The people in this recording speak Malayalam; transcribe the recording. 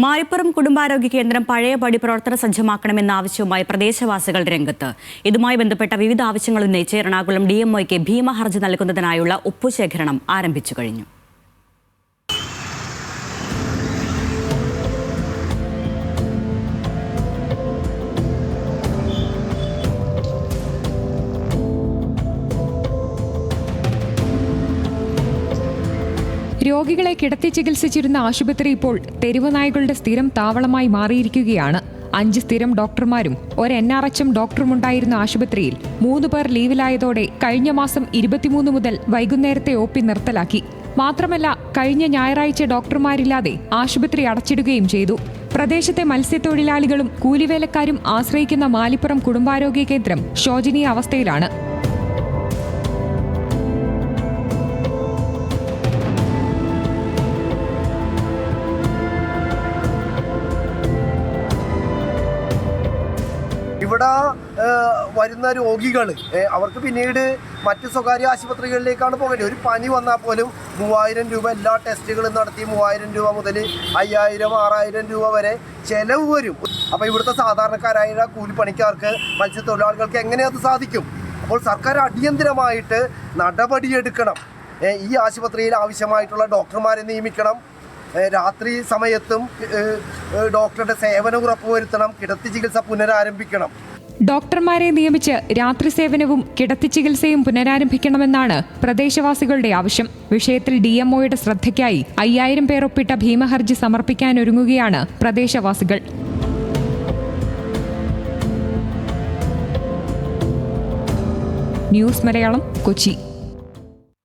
മാരിപ്പുറം കുടുംബാരോഗ്യ കേന്ദ്രം പഴയപടി പ്രവർത്തന സജ്ജമാക്കണമെന്ന ആവശ്യവുമായി പ്രദേശവാസികൾ രംഗത്ത്. ഇതുമായി ബന്ധപ്പെട്ട വിവിധ ആവശ്യങ്ങൾ ഉന്നയിച്ച് എറണാകുളം DMOയ്ക്ക് ഭീമഹർജി നൽകുന്നതിനായുള്ള ഒപ്പുശേഖരണം ആരംഭിച്ചു കഴിഞ്ഞു. രോഗികളെ കിടത്തി ചികിത്സിച്ചിരുന്ന ആശുപത്രി ഇപ്പോൾ തെരുവ് നായ്ക്കളുടെ സ്ഥിരം താവളമായി മാറിയിരിക്കുകയാണ്. 5 സ്ഥിരം ഡോക്ടർമാരും ഒരു NRHM ഡോക്ടറുമുണ്ടായിരുന്ന ആശുപത്രിയിൽ 3 പേർ ലീവിലായതോടെ കഴിഞ്ഞ മാസം 23 മുതൽ വൈകുന്നേരത്തെ OP നിർത്തലാക്കി. മാത്രമല്ല, കഴിഞ്ഞ ഞായറാഴ്ച ഡോക്ടർമാരില്ലാതെ ആശുപത്രി അടച്ചിടുകയും ചെയ്തു. പ്രദേശത്തെ മത്സ്യത്തൊഴിലാളികളും കൂലിവേലക്കാരും ആശ്രയിക്കുന്ന മാലിപ്പുറം കുടുംബാരോഗ്യ കേന്ദ്രം ശോചനീയ അവസ്ഥയിലാണ്. ഇവിടെ വരുന്ന രോഗികൾ അവർക്ക് പിന്നീട് മറ്റ് സ്വകാര്യ ആശുപത്രികളിലേക്കാണ് പോകേണ്ടത്. ഒരു പനി വന്നാൽ പോലും 3000 രൂപ എല്ലാ ടെസ്റ്റുകളും നടത്തി 3000 രൂപ മുതൽ 5000, 6000 രൂപ വരെ ചിലവ് വരും. അപ്പോൾ ഇവിടുത്തെ സാധാരണക്കാരായ കൂലിപ്പണിക്കാർക്ക്, മത്സ്യത്തൊഴിലാളികൾക്ക് എങ്ങനെ അത് സാധിക്കും? അപ്പോൾ സർക്കാർ അടിയന്തരമായിട്ട് നടപടിയെടുക്കണം. ഈ ആശുപത്രിയിൽ ആവശ്യമായിട്ടുള്ള ഡോക്ടർമാരെ നിയമിക്കണം. രാത്രി സമയത്തും ഡോക്ടറുടെ സേവനം ഉറപ്പുവരുത്തണം. കിടത്തി ചികിത്സ പുനരാരംഭിക്കണം. ഡോക്ടർമാരെ നിയമിച്ച് രാത്രി സേവനവും കിടത്തി ചികിത്സയും പുനരാരംഭിക്കണമെന്നാണ് പ്രദേശവാസികളുടെ ആവശ്യം. വിഷയത്തിൽ DMOയുടെ ശ്രദ്ധയ്ക്കായി 5000 പേർ ഒപ്പിട്ട ഭീമഹർജി സമർപ്പിക്കാനൊരുങ്ങുകയാണ് പ്രദേശവാസികൾ. ന്യൂസ് മലയാളം, കൊച്ചി.